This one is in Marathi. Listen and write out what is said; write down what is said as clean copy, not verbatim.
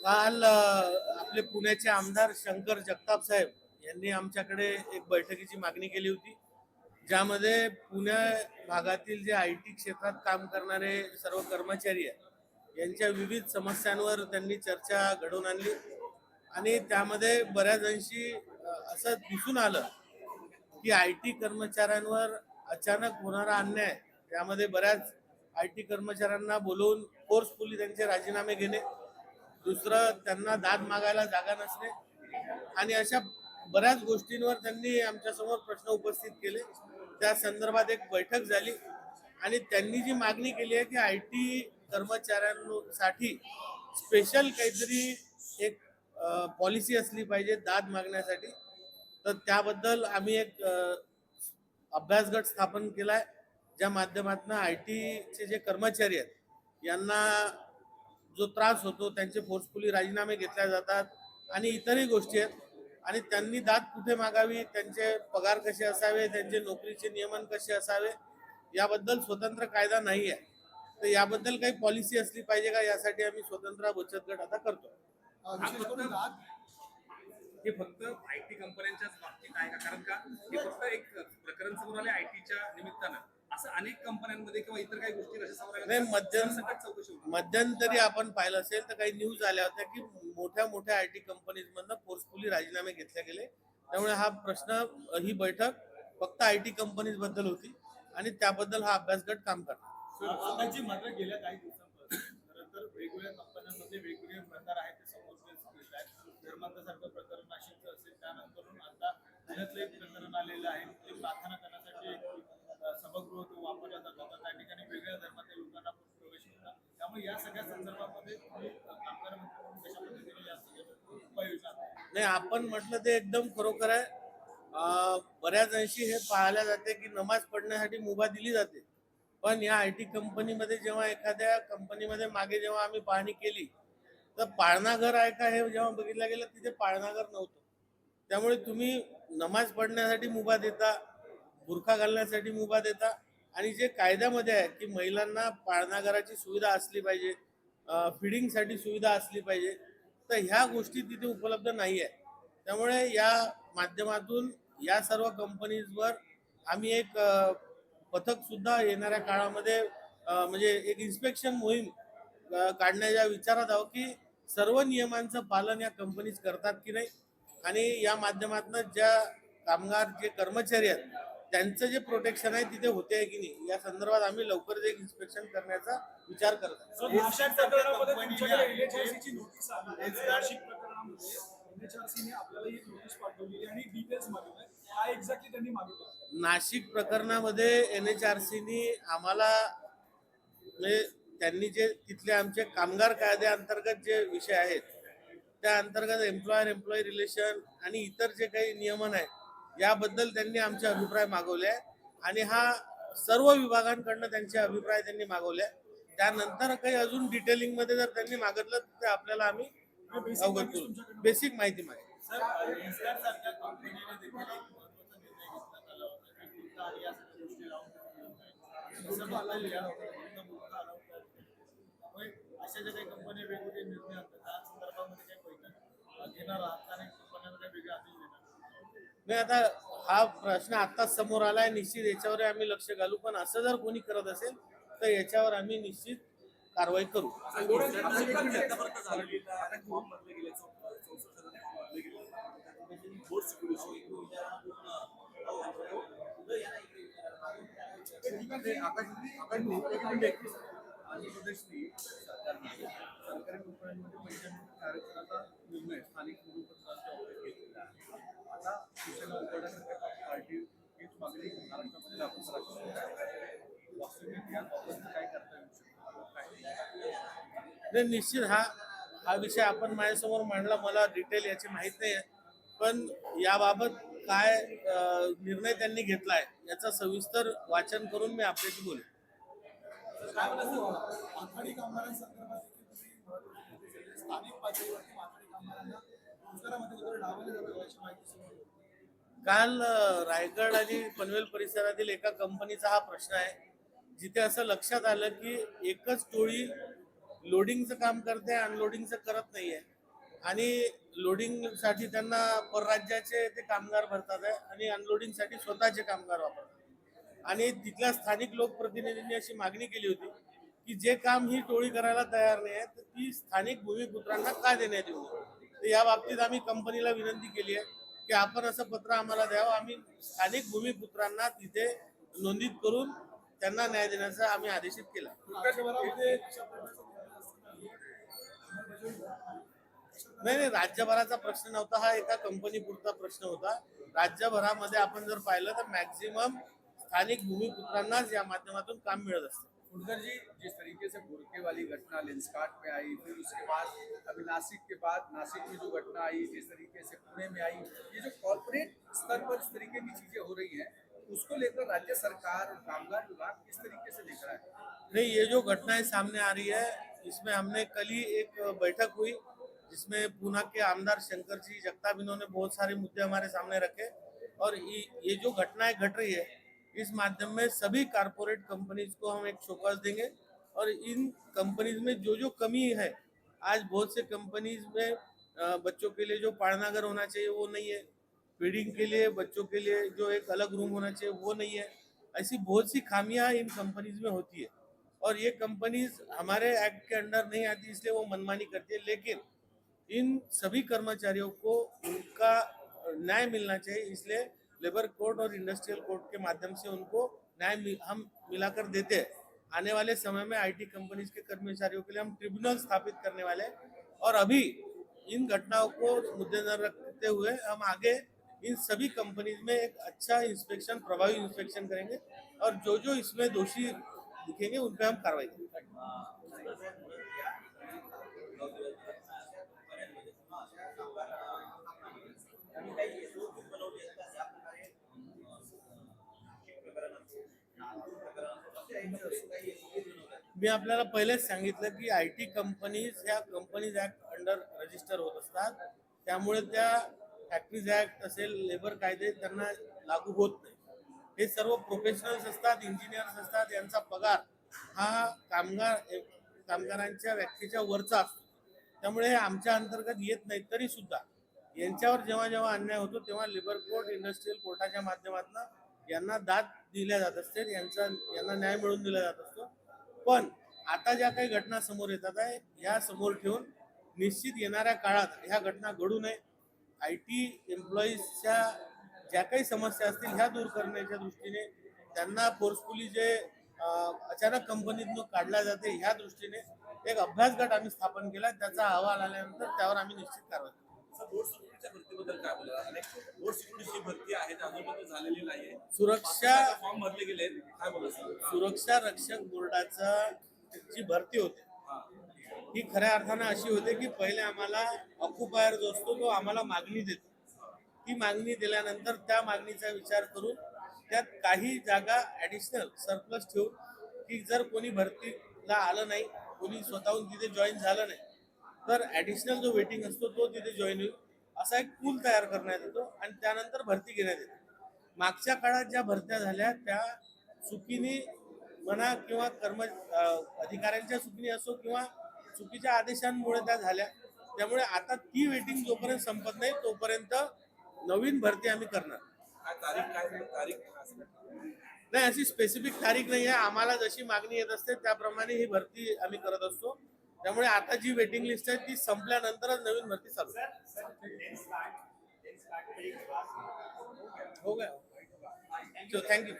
काल आपले पुण्याचे आमदार शंकर जगताप साहेब यांनी आमच्याकडे एक बैठकीची मागणी केली होती, ज्यामध्ये पुणे भागातील जे IT क्षेत्रात काम करणारे सर्व कर्मचारी आहेत यांच्या विविध समस्यांवर त्यांनी चर्चा घडवून आणली. आणि त्यामध्ये बऱ्याच अंशी असं दिसून आलं की IT कर्मचाऱ्यांवर अचानक होणारा अन्याय, त्यामध्ये बऱ्याच IT कर्मचाऱ्यांना बोलवून फोर्सफुली त्यांचे राजीनामे घेणे, दुसरं त्यांना दाद मागायला जागा नसणे, आणि अशा बऱ्याच गोष्टींवर त्यांनी आमच्यासमोर प्रश्न उपस्थित केले. त्या संदर्भात एक बैठक झाली आणि त्यांनी जी मागणी केली आहे की IT कर्मचाऱ्यांसाठी स्पेशल काहीतरी एक पॉलिसी असली पाहिजे दाद मागण्यासाठी. तर त्याबद्दल आम्ही एक अभ्यास गट स्थापन केलाय, ज्या माध्यमातून IT चे जे कर्मचारी आहेत यांना जो त्रास होतो, त्यांचे फोर्सफुली राजीनामे घेतले जातात आणि इतरही गोष्टी आहेत, आणि त्यांनी दाद कुठे मागावी, त्यांचे पगार कसे असावे, त्यांचे नोकरीचे नियमन कसे असावे, याबद्दल स्वतंत्र कायदा नाही आहे. तर याबद्दल काही पॉलिसी असली पाहिजे का, यासाठी आम्ही स्वतंत्र बचत गट आता करतो. हे फक्त IT कंपन्यांच्याच बाबतीत आहे का? कारण का हे फक्त एक प्रकरण समोर आले ITच्या निमित्तानं, असं अनेक कंपन्यांमध्ये किंवा इतर काही गोष्टी अशा समोर नाही, आल्या चौकशी होती. मध्यंतरी आपण पाहिलं असेल तर काही न्यूज आल्या होत्या की मोठ्या मोठ्या IT कंपनीज मधनं फोर्सफुली राजीनामे घेतले गेले. त्यामुळे हा प्रश्न, ही बैठक फक्त IT कंपनीज बद्दल होती आणि त्याबद्दल हा अभ्यास गट काम करणार. आताची मात्र गेल्या काही दिवसांपासून खरं तर वेगवेगळ्या कंपन्यांमध्ये वेगवेगळे प्रकार आहेत ते समोर येत आहेत. धर्मांतसारखं प्रकरण नाशिकचं असेल, त्यानंतरून आता पुण्यातलं एक प्रकरण आलेलं आहे. ते प्रार्थना करण्यासाठी एक सभागृह वापरला जातो, त्या ठिकाणी वेगळ्या धर्मातील लोकांना प्रवेश होता. त्यामुळे या सगळ्या संदर्भामध्ये कामगार मंत्री कशा पद्धतीने या सगळ्या उपाययोजना. नाही, आपण म्हटलं ते एकदम खरोखर आहे. बऱ्याच अंशी हे पाहायला जाते की नमाज पढण्यासाठी मुभा दिली जाते, पण या IT कंपनीमध्ये जेव्हा एखाद्या कंपनीमध्ये मागे जेव्हा आम्ही पाहणी केली तर पाळणाघर आहे का हे जेव्हा बघितलं गेलं, तिथे पाळणाघर नव्हतं. त्यामुळे तुम्ही नमाज पढण्यासाठी मुभा देता, बुरखा घालण्यासाठी मुभा देता, आणि जे कायद्यामध्ये आहे की महिलांना पाळणाघराची सुविधा असली पाहिजे, फिडिंगसाठी सुविधा असली पाहिजे, तर ह्या गोष्टी तिथे उपलब्ध नाही आहे. त्यामुळे या माध्यमातून या सर्व कंपनीजवर आम्ही एक पथक सुद्धा येणाऱ्या काळामध्ये म्हणजे एक इन्स्पेक्शन मोहीम काढण्याच्या विचारात आहोत की सर्व नियमांचं पालन या कंपनीज करतात की नाही, आणि या माध्यमातून ज्या कामगार जे कर्मचारी आहेत त्यांचं जे प्रोटेक्शन आहे तिथे होते आहे की नाही, या संदर्भात आम्ही लवकरच एक इन्स्पेक्शन करण्याचा विचार करत आहोत. नाशिक प्रकरणामध्ये तुमच्याकडे NHRC नोटीस आली. नाशिक प्रकरणामध्ये NHRC आपल्याला एक नोटीस पाठवलेली आणि डिटेल्स मागितले. काय एक्झॅक्टली त्यांनी मागितलं? नाशिक प्रकरणामध्ये NHRC आम्हाला, म्हणजे त्यांनी जे तिथले आमचे कामगार कायद्याअंतर्गत जे विषय आहेत त्या अंतर्गत एम्प्लॉय रिलेशन आणि इतर जे काही नियमन आहे याबद्दल त्यांनी आमचे अभिप्राय मागवले आहे, आणि हा सर्व विभागांकडनं त्यांचे अभिप्राय त्यांनी मागवले आहे. त्यानंतर काही अजून डिटेलिंग मध्ये जर त्यांनी मागितलं तर आपल्याला आम्ही अवगत करू, बेसिक माहिती मागेल. सारख्या कंपनीने देखील एक महत्त्वाचा निर्णय घेतला आला होता की कुर्ता आणि या सगळ्या गोष्टी त्यामुळे अशा ज्या काही कंपन्या वेगवेगळे निर्णय असतात त्या संदर्भामध्ये काही बैठक घेणार आहात आणि कंपन्यांना काही वेगळे आदेश देणार? नाही, आता हा प्रश्न आत्ताच समोर आलाय, निश्चित याच्यावर आम्ही लक्ष घालू, पण असं जर कोणी करत असेल तर याच्यावर आम्ही निश्चित कारवाई करू. आंध्र प्रदेशने सरकारी नोकऱ्यांमध्ये पैशांच्या आरक्षणाचा निर्णय स्थानिक निवडणुकांच्या बाबतीत घेतलेला आहे. आता शिवसेना उघडण्यासारख्या पार्टी हीच मागणी महाराष्ट्रामध्ये लागू करायची. वास्तविक याबाबत काय करता येऊ शकतो? नाही, निश्चित हा हा विषय आपण माझ्यासमोर मांडला, मला डिटेल याची माहित नाही आहे, पण याबाबत काय निर्णय त्यांनी घेतलाय याचा सविस्तर वाचन करून मी आपल्याशी बोलेन. माथाडी कामगारांसंदर्भात स्थानिक पातळीवरती माथाडी कामगारांना रोजगारामध्ये वगैरे डावले जातात याची माहिती समोर येते. काल रायगड आणि पनवेल परिसरातील एका कंपनीचा हा प्रश्न आहे, जिथे असं लक्षात आलं की एकच टोळी लोडिंगचं काम करते, अनलोडिंगचं करत नाहीये. आणि लोडिंगसाठी त्यांना परराज्याचे ते कामगार भरतात आहे आणि अनलोडिंगसाठी स्वतःचे कामगार वापरतात. आणि तिथल्या स्थानिक लोकप्रतिनिधींनी अशी मागणी केली होती की जे काम ही टोळी करायला तयार नाही आहे तर ती स्थानिक भूमिपुत्रांना का देण्यात येऊ नये. तर या बाबतीत आम्ही कंपनीला विनंती केली आहे की आपण असं पत्र आम्हाला द्यावं. आम्ही स्थानिक भूमिपुत्रांना तिथे नोंदीत करून त्यांना न्याय देण्याचा आम्ही आदेशित केला. राज्यभरामध्ये अशा प्रकारचं धोरण असताना नाही, राज्यभराचा प्रश्न नव्हता, हा एका कंपनी पुरता प्रश्न होता. राज्यभरामध्ये आपण जर पाहिलं तर मॅक्झिमम स्थानिक भूमिपुत्रांनाच या माध्यमातून काम मिळत असतं. फुटकर जी, जिस तरीके से बुरके वाली घटना लेंसकाट में आई, फिर उसके बाद अभी नासिक के बाद नासिक में जो घटना आई, जिस तरीके से पुणे में आई, ये जो कॉर्पोरेट स्तर पर इस तरीके की चीजें हो रही हैं, उसको लेकर राज्य सरकार और कामगार विभाग किस तरीके से देख रहा है? नहीं, ये जो घटनाएं सामने आ रही है इसमें हमने कल ही एक बैठक हुई जिसमें पूना के आमदार शंकर जी जगताप इन्होंने बहुत सारे मुद्दे हमारे सामने रखे और ये जो घटनाएं घट रही है इस माध्यम में सभी कारपोरेट कंपनीज को हम एक शोकॉज देंगे और इन कंपनीज में जो कमी है, आज बहुत से कंपनीज में बच्चों के लिए जो पाळनाघर होना चाहिए वो नहीं है, फीडिंग के लिए बच्चों के लिए जो एक अलग रूम होना चाहिए वो नहीं है। ऐसी बहुत सी खामियां इन कंपनीज में होती है और ये कंपनीज हमारे एक्ट के अंडर नहीं आती इसलिए वो मनमानी करती है। लेकिन इन सभी कर्मचारियों को उनका न्याय मिलना चाहिए, इसलिए लेबर कोर्ट और इंडस्ट्रियल कोर्ट के माध्यम से उनको हम मिलाकर देते हैं। आने वाले समय में आईटी कंपनीज के कर्मचारियों के लिए हम ट्रिब्यूनल स्थापित करने वाले हैं और अभी इन घटनाओं को मुद्देनजर रखते हुए हम आगे इन सभी कंपनीज में एक अच्छा इंस्पेक्शन, प्रभावी इंस्पेक्शन करेंगे और जो इसमें दोषी दिखेंगे उन पर हम कार्रवाई करेंगे। मी आपल्याला पहिलेच सांगितलं की आयटी कंपनीज ह्या कंपनीज ऍक्ट अंडर रजिस्टर होत असतात, त्यामुळे त्या फॅक्टरीज ऍक्ट असेल, लेबर कायदे त्यांना लागू होत नाही. हे सर्व प्रोफेशनल्स असतात, इंजिनियर्स असतात, यांचा पगार हा कामगारांच्या व्यक्तीच्या वरचा असतो. त्यामुळे हे आमच्या अंतर्गत येत नाही. तरी सुद्धा यांच्यावर जेव्हा जेव्हा अन्याय होतो तेव्हा लेबर कोर्ट, इंडस्ट्रियल कोर्टाच्या माध्यमातून यांना दाद दिल्या जात असते, यांना न्याय मिळवून दिला जात असतो. पण आता ज्या काही घटना समोर येतात आहे ह्या समोर ठेवून निश्चित येणाऱ्या काळात ह्या घटना घडू नये. आयटी एम्प्लॉईजच्या ज्या काही समस्या असतील ह्या दूर करण्याच्या दृष्टीने त्यांना फोर्सफुली जे अचानक कंपनीतून काढल्या जाते ह्या दृष्टीने एक अभ्यास गट आम्ही स्थापन केला. त्याचा अहवाल आल्यानंतर त्यावर आम्ही निश्चित कारवाई करू. रोड सिक्युरिटीच्या भरतीबद्दल काय बोलला? अनेक रोड सिक्युरिटीची भरती आहे ते अजूनपर्यंत झालेली नाहीये. सुरक्षा फॉर्म भरले गेले, काय बोलला? सुरक्षा रक्षक बोर्डाचा जी भरती होते ही खऱ्या अर्थानं अशी होते की पहिले आम्हाला ऑक्युपायर जो असतो तो आम्हाला मागणी देतो. ती मागणी दिल्यानंतर त्या मागणीचा विचार करून त्यात काही जागा ॲडिशनल सरप्लस ठेवून की जर कोणी भरतीला आलं नाही, कोणी स्वतःहून तिथे जॉईन झालं नाही तर ॲडिशनल जो वेटिंग असतो तो तिथे जॉईन होईल असा एक पूल तयार करण्यात येतो आणि त्यानंतर भरती घेण्यात येते. मागच्या काळात ज्या भरत्या झाल्या त्या चुकीने म्हणा किंवा अधिकाऱ्यांच्या चुकीने असो किंवा चुकीच्या आदेशांमुळे त्या झाल्या. त्यामुळे आता ती वेटिंग जोपर्यंत संपत नाही तोपर्यंत नवीन भरती आम्ही करणार. नाही, अशी स्पेसिफिक तारीख नाही आहे. आम्हाला जशी मागणी येत असते त्याप्रमाणे ही भरती आम्ही करत असतो. त्यामुळे आता जी वेटिंग लिस्ट आहे ती संपल्यानंतरच नवीन भरती चालू हो गया. थँक्यू.